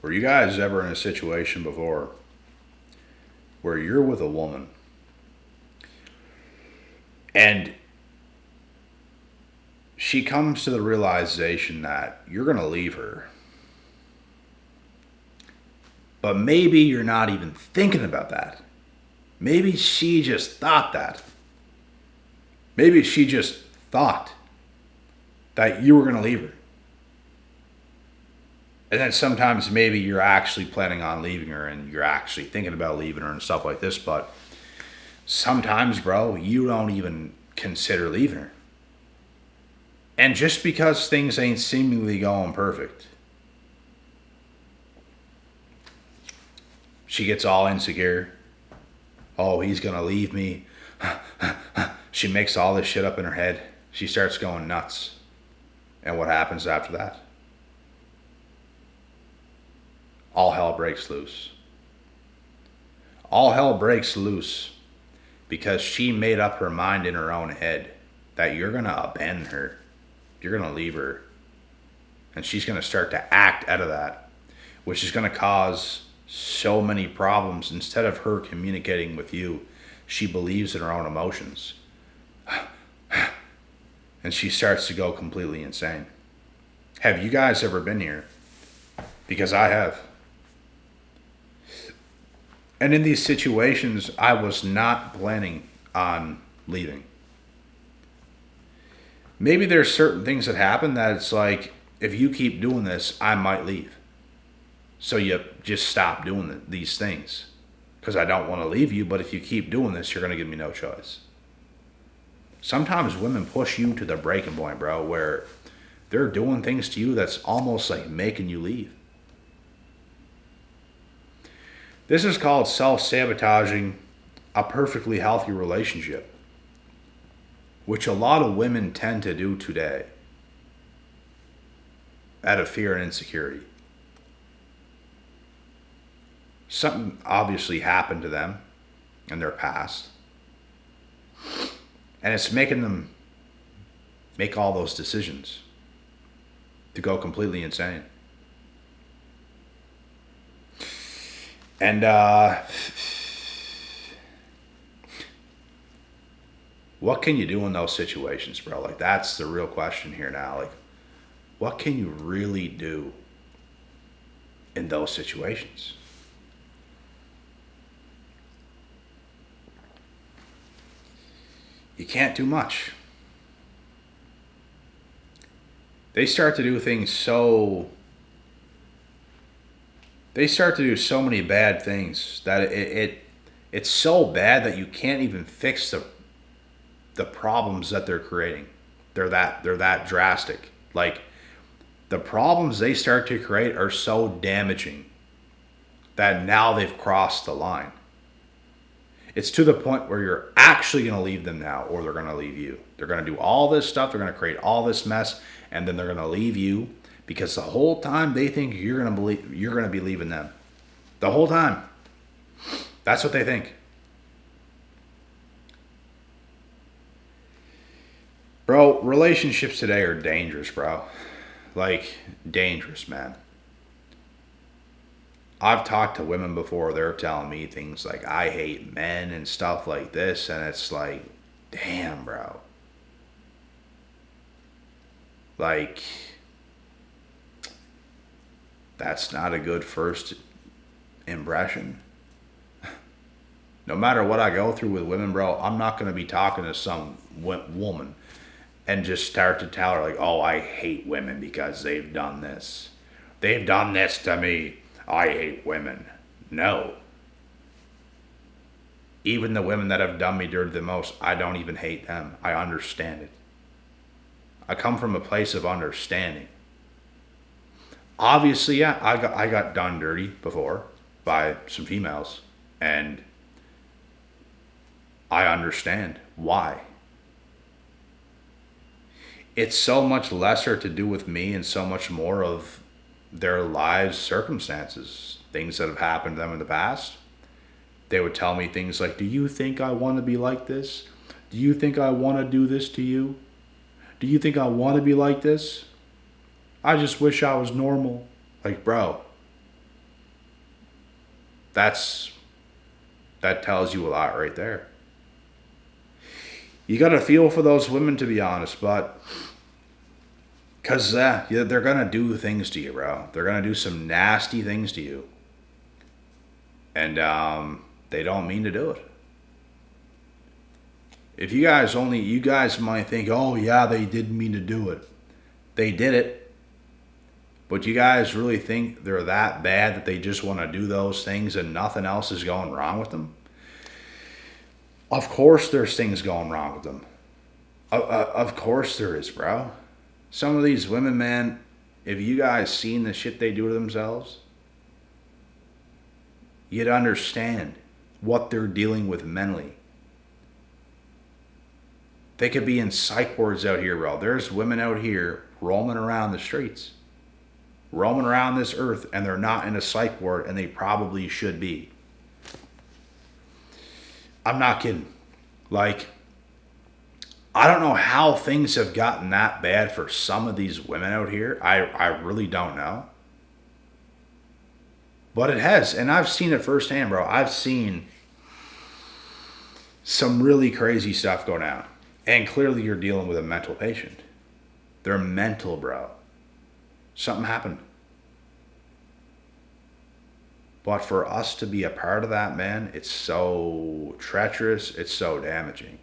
Were you guys ever in a situation before where you're with a woman and she comes to the realization that you're going to leave her, but maybe you're not even thinking about that? Maybe she just thought that. Maybe she just thought that you were going to leave her. And then sometimes maybe you're actually planning on leaving her and you're actually thinking about leaving her and stuff like this. But sometimes, bro, you don't even consider leaving her. And just because things ain't seemingly going perfect, she gets all insecure. Oh, he's going to leave me. She makes all this shit up in her head. She starts going nuts. And what happens after that? All hell breaks loose. All hell breaks loose because she made up her mind in her own head that you're going to abandon her. You're going to leave her. And she's going to start to act out of that, which is going to cause so many problems. Instead of her communicating with you, she believes in her own emotions. And she starts to go completely insane. Have you guys ever been here? Because I have. And in these situations, I was not planning on leaving. Maybe there's certain things that happen that it's like, if you keep doing this, I might leave. So you just stop doing these things. Because I don't want to leave you, but if you keep doing this, you're going to give me no choice. Sometimes women push you to the breaking point, bro, where they're doing things to you that's almost like making you leave. This is called self-sabotaging a perfectly healthy relationship, which a lot of women tend to do today out of fear and insecurity. Something obviously happened to them in their past, and it's making them make all those decisions to go completely insane. And what can you do in those situations, bro? Like, that's the real question here now. Like, what can you really do in those situations? You can't do much. They start to do things so... They start to do so many bad things that it's so bad that you can't even fix the problems that they're creating. They're that drastic. Like, the problems they start to create are so damaging that now they've crossed the line. It's to the point where you're actually going to leave them now, or they're going to leave you. They're going to do all this stuff. They're going to create all this mess, and then they're going to leave you because the whole time they think you're going to be leaving them. The whole time. That's what they think. Bro, relationships today are dangerous, bro. Like, dangerous, man. I've talked to women before, they're telling me things like, I hate men and stuff like this, and it's like, damn, bro. Like, that's not a good first impression. No matter what I go through with women, bro, I'm not going to be talking to some woman and just start to tell her, like, oh, I hate women because they've done this. They've done this to me. I hate women. No. Even the women that have done me dirty the most, I don't even hate them. I understand it. I come from a place of understanding. Obviously, yeah, I got done dirty before by some females, and I understand why. It's so much lesser to do with me and so much more of their lives' circumstances, things that have happened to them in the past. They would tell me things like, do you think I want to be like this? Do you think I want to do this to you? Do you think I want to be like this? I just wish I was normal. Like, bro, That's that tells you a lot right there. You got to feel for those women, to be honest, but because yeah, they're going to do things to you, bro. They're going to do some nasty things to you. And they don't mean to do it. If you guys might think, oh yeah, they didn't mean to do it. They did it. But you guys really think they're that bad that they just want to do those things and nothing else is going wrong with them? Of course there's things going wrong with them. Of course there is, bro. Some of these women, man, if you guys seen the shit they do to themselves, you'd understand what they're dealing with mentally. They could be in psych wards out here, bro. There's women out here roaming around the streets, roaming around this earth, and they're not in a psych ward, and they probably should be. I'm not kidding. Like, I don't know how things have gotten that bad for some of these women out here. I really don't know. But it has, and I've seen it firsthand, bro. I've seen some really crazy stuff go down. And clearly you're dealing with a mental patient. They're mental, bro. Something happened. But for us to be a part of that, man, it's so treacherous. It's so damaging.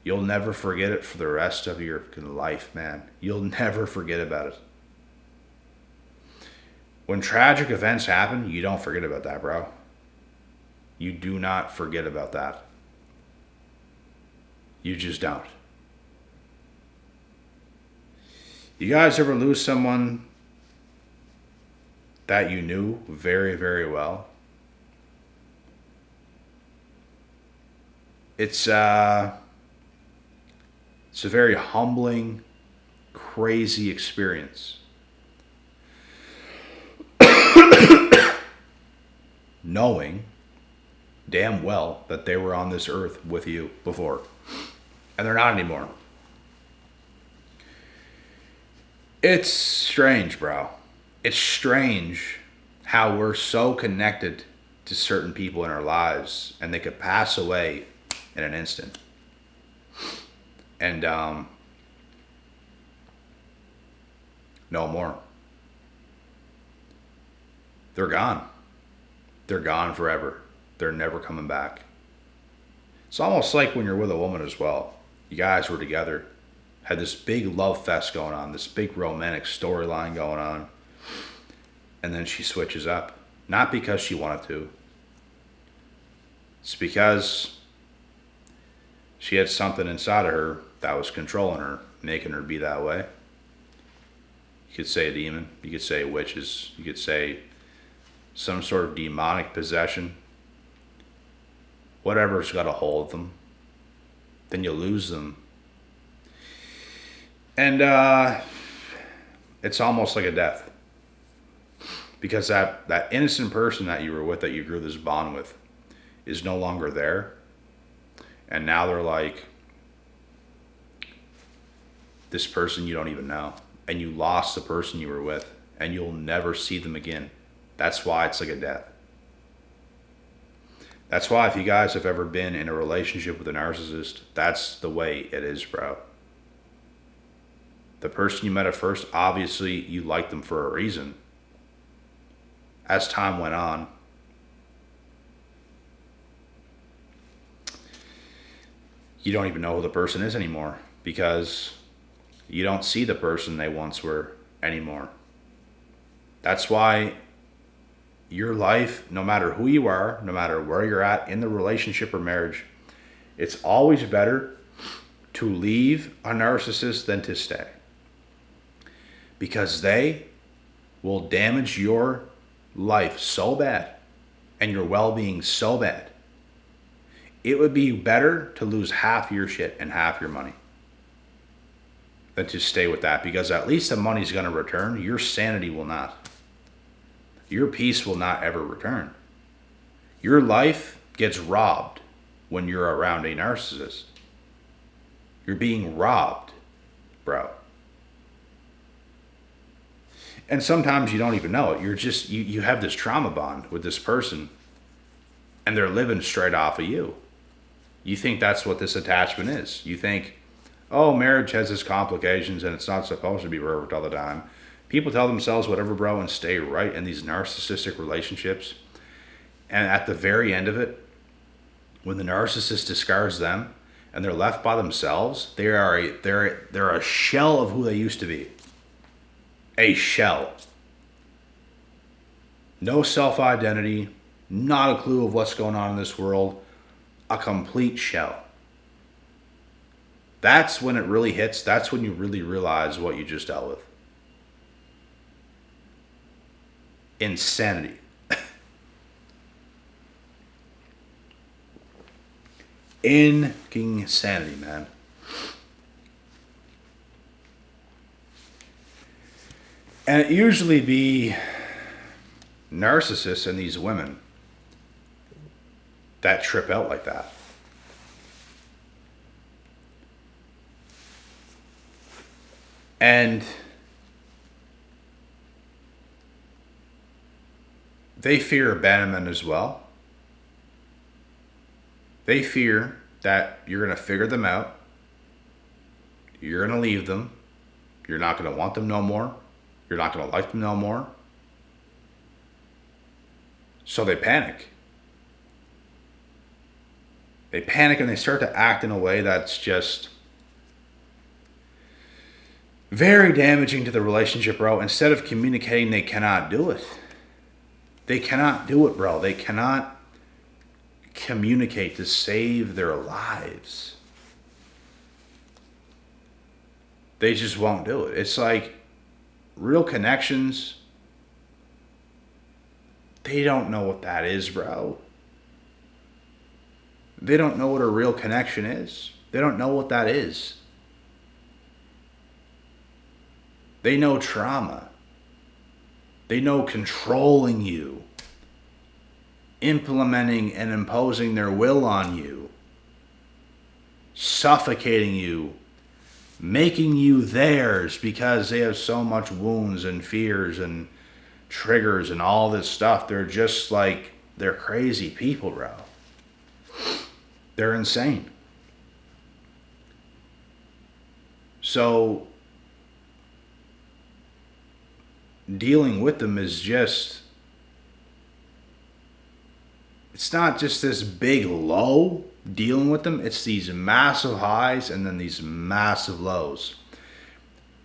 You'll never forget it for the rest of your life, man. You'll never forget about it. When tragic events happen, you don't forget about that, bro. You do not forget about that. You just don't. You guys ever lose someone that you knew very, very well? It's a very humbling, crazy experience. Knowing damn well that they were on this earth with you before. And they're not anymore. It's strange, bro. It's strange how we're so connected to certain people in our lives and they could pass away in an instant. And no more. They're gone. They're gone forever. They're never coming back. It's almost like when you're with a woman as well. You guys were together, had this big love fest going on, this big romantic storyline going on, and then she switches up. Not because she wanted to. It's because she had something inside of her that was controlling her, making her be that way. You could say a demon, you could say witches, you could say some sort of demonic possession. Whatever's got a hold of them. Then you lose them. And it's almost like a death. Because that innocent person that you were with, that you grew this bond with, is no longer there. And now they're like this person you don't even know. And you lost the person you were with. And you'll never see them again. That's why it's like a death. That's why if you guys have ever been in a relationship with a narcissist, that's the way it is, bro. The person you met at first, obviously you liked them for a reason. As time went on, you don't even know who the person is anymore because you don't see the person they once were anymore. That's why your life, no matter who you are, no matter where you're at in the relationship or marriage, it's always better to leave a narcissist than to stay. Because they will damage your life so bad and your well-being so bad. It would be better to lose half your shit and half your money than to stay with that, because at least the money's going to return. Your sanity will not. Your peace will not ever return. Your life gets robbed when you're around a narcissist. You're being robbed, bro. And sometimes you don't even know it. You have this trauma bond with this person, and they're living straight off of you. You think that's what this attachment is. You think, oh, marriage has its complications and it's not supposed to be perfect all the time. People tell themselves whatever, bro, and stay right in these narcissistic relationships. And at the very end of it, when the narcissist discards them and they're left by themselves, they're a shell of who they used to be. A shell. No self-identity, not a clue of what's going on in this world, a complete shell. That's when it really hits. That's when you really realize what you just dealt with. Insanity. Insanity, man. And it usually be narcissists and these women that trip out like that. And they fear abandonment as well. They fear that you're going to figure them out. You're going to leave them. You're not going to want them no more. You're not going to like them no more. So they panic. They panic and they start to act in a way that's just very damaging to the relationship, bro. Instead of communicating, they cannot do it. They cannot do it, bro. They cannot communicate to save their lives. They just won't do it. It's like real connections. They don't know what that is, bro. They don't know what a real connection is. They don't know what that is. They know trauma. They know controlling you, implementing and imposing their will on you, suffocating you, making you theirs because they have so much wounds and fears and triggers and all this stuff. They're just like, they're crazy people, bro. They're insane. So dealing with them is just, it's not just this big low dealing with them. It's these massive highs and then these massive lows.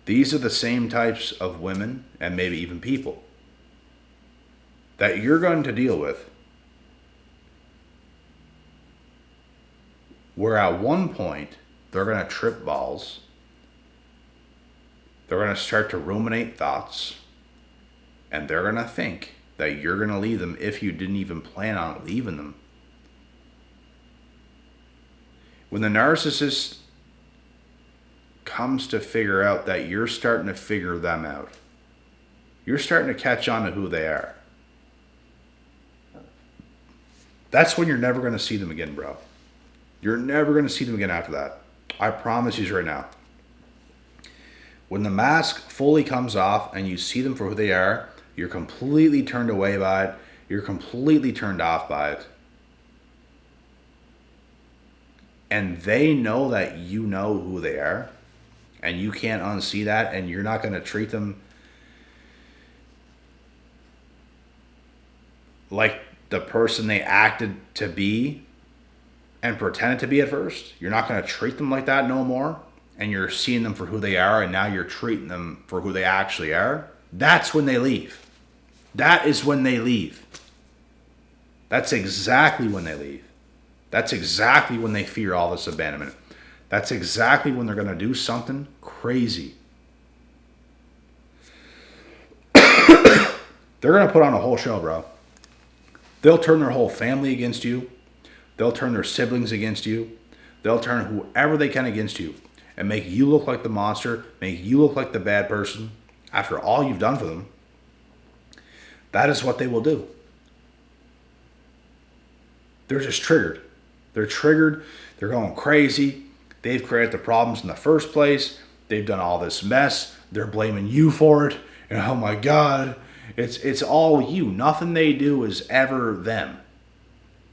These are the same types of women and maybe even people that you're going to deal with, where at one point they're going to trip balls. They're going to start to ruminate thoughts. And they're going to think that you're going to leave them if you didn't even plan on leaving them. When the narcissist comes to figure out that you're starting to figure them out, you're starting to catch on to who they are. That's when you're never going to see them again, bro. You're never going to see them again after that. I promise you right now. When the mask fully comes off and you see them for who they are, you're completely turned away by it. You're completely turned off by it. And they know that you know who they are. And you can't unsee that. And you're not going to treat them like the person they acted to be and pretended to be at first. You're not going to treat them like that no more. And you're seeing them for who they are. And now you're treating them for who they actually are. That's when they leave. That is when they leave. That's exactly when they leave. That's exactly when they fear all this abandonment. That's exactly when they're going to do something crazy. They're going to put on a whole show, bro. They'll turn their whole family against you. They'll turn their siblings against you. They'll turn whoever they can against you and make you look like the monster, make you look like the bad person after all you've done for them. That is what they will do. They're just triggered. They're triggered. They're going crazy. They've created the problems in the first place. They've done all this mess. They're blaming you for it. And oh my God, it's all you. Nothing they do is ever them.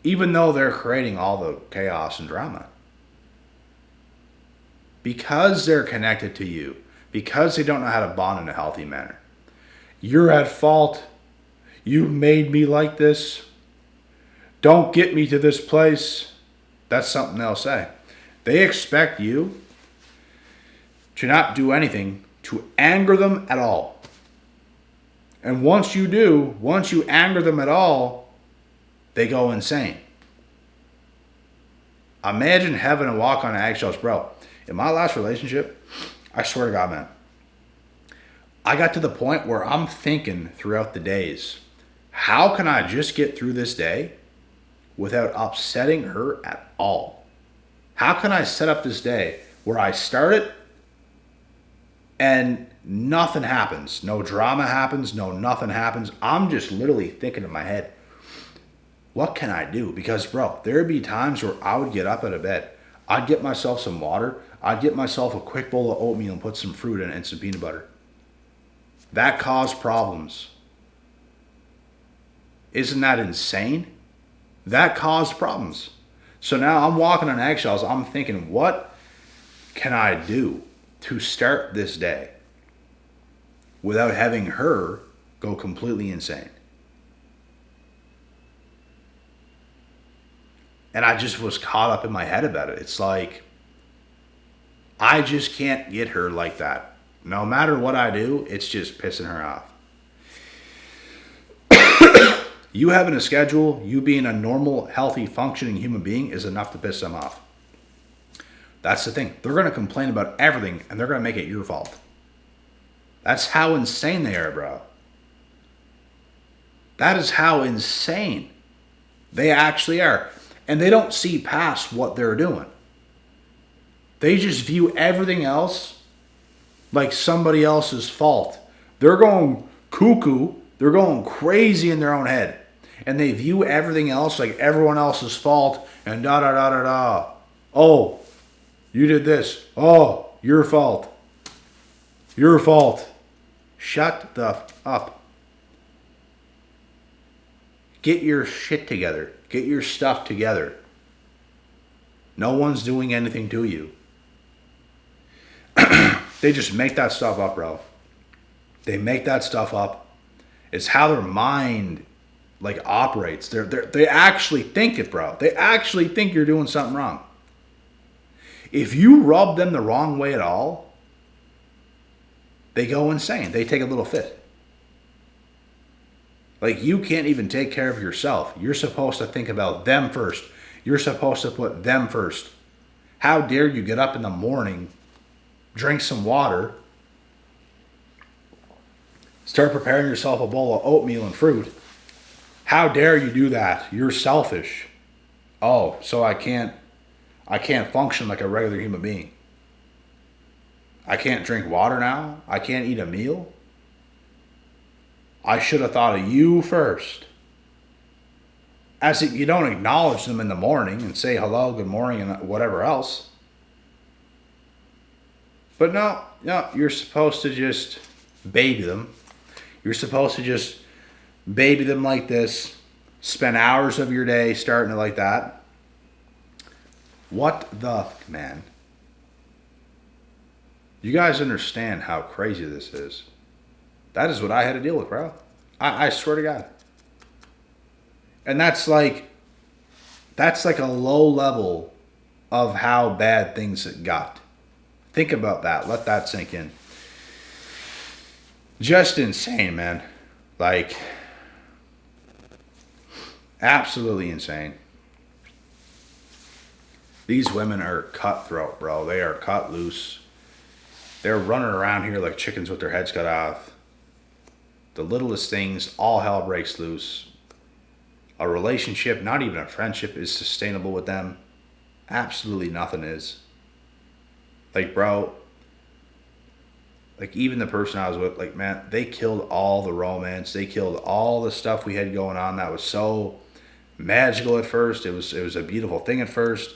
Even though they're creating all the chaos and drama. Because they're connected to you. Because they don't know how to bond in a healthy manner. You're at fault. You made me like this. Don't get me to this place. That's something they'll say. They expect you to not do anything to anger them at all. And once you do, once you anger them at all, they go insane. Imagine having to walk on eggshells, bro. In my last relationship, I swear to God, man, I got to the point where I'm thinking throughout the days, how can I just get through this day without upsetting her at all? How can I set up this day where I start it and nothing happens? No drama happens, no nothing happens. I'm just literally thinking in my head, what can I do? Because, bro, there'd be times where I would get up out of bed. I'd get myself some water. I'd get myself a quick bowl of oatmeal and put some fruit in it and some peanut butter. That caused problems. Isn't that insane? That caused problems. So now I'm walking on eggshells. I'm thinking, what can I do to start this day without having her go completely insane? And I just was caught up in my head about it. It's like, I just can't get her like that. No matter what I do, it's just pissing her off. You having a schedule, you being a normal, healthy, functioning human being is enough to piss them off. That's the thing. They're going to complain about everything, and they're going to make it your fault. That's how insane they are, bro. That is how insane they actually are. And they don't see past what they're doing. They just view everything else like somebody else's fault. They're going cuckoo. They're going crazy in their own head. And they view everything else like everyone else's fault and da da da da da. Oh, you did this. Oh, your fault. Your fault. Shut the up. Get your shit together. Get your stuff together. No one's doing anything to you. They just make that stuff up, bro. They make that stuff up. It's how their mind operates. They actually think it, bro. They actually think you're doing something wrong. If you rub them the wrong way at all, they go insane. They take a little fit. You can't even take care of yourself. You're supposed to think about them first. You're supposed to put them first. How dare you get up in the morning, drink some water, start preparing yourself a bowl of oatmeal and fruit. How dare you do that? You're selfish. Oh, so I can't function like a regular human being. I can't drink water now? I can't eat a meal? I should have thought of you first. As if you don't acknowledge them in the morning and say hello, good morning, and whatever else. But no, you're supposed to just baby them. You're supposed to just baby them like this. Spend hours of your day starting it like that. What the man? You guys understand how crazy this is? That is what I had to deal with, bro. I swear to God. And that's like a low level of how bad things got. Think about that. Let that sink in. Just insane, man. Absolutely insane. These women are cutthroat, bro. They are cut loose. They're running around here like chickens with their heads cut off. The littlest things, all hell breaks loose. A relationship, not even a friendship, is sustainable with them. Absolutely nothing is. Bro, even the person I was with, man, they killed all the romance. They killed all the stuff we had going on that was so magical at first. It was a beautiful thing at first.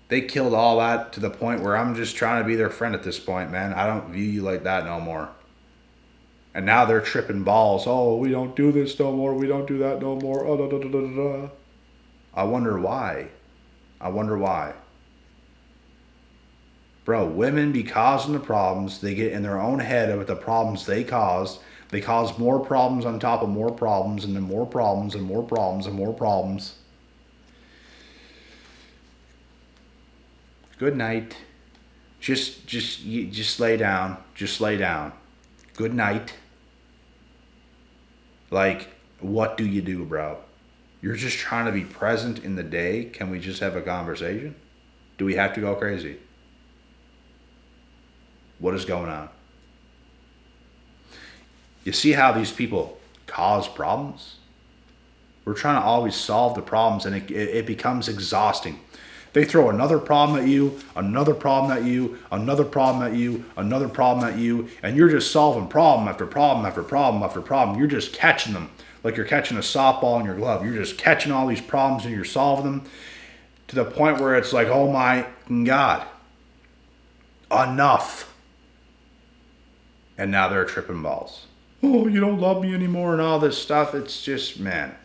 They killed all that to the point where I'm just trying to be their friend at this point, man. I don't view you like that no more. And now they're tripping balls. Oh, we don't do this no more. We don't do that no more. Oh, da, da, da, da, da. I wonder why. I wonder why. Bro, women be causing the problems. They get in their own head with the problems they caused. They cause more problems on top of more problems, and then more problems and more problems and more problems. Good night. Just lay down. Just lay down. Good night. Like, what do you do, bro? You're just trying to be present in the day. Can we just have a conversation? Do we have to go crazy? What is going on? You see how these people cause problems? We're trying to always solve the problems, and it becomes exhausting. They throw another problem at you, another problem at you, another problem at you, another problem at you, and you're just solving problem after problem after problem after problem. You're just catching them like you're catching a softball in your glove. You're just catching all these problems and you're solving them to the point where it's like, oh my God, enough. And now they're tripping balls. Oh, you don't love me anymore and all this stuff. It's just, man.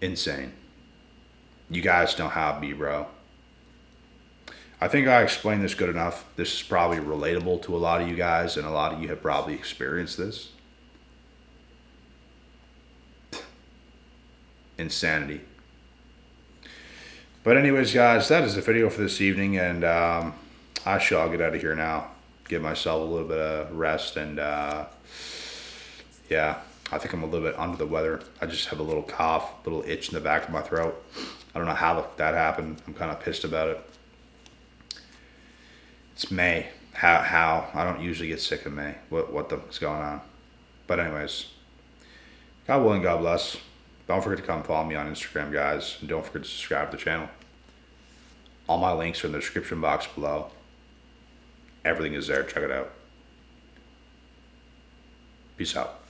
Insane. You guys know how it be, bro. I think I explained this good enough. This is probably relatable to a lot of you guys, and a lot of you have probably experienced this. Insanity. But anyways, guys, that is the video for this evening, and I shall get out of here now. Give myself a little bit of rest, and yeah, I think I'm a little bit under the weather. I just have a little cough, a little itch in the back of my throat. I don't know how that happened. I'm kind of pissed about it. It's May. How? I don't usually get sick in May. What the is going on? But anyways, God willing, God bless. Don't forget to come follow me on Instagram, guys. And don't forget to subscribe to the channel. All my links are in the description box below. Everything is there. Check it out. Peace out.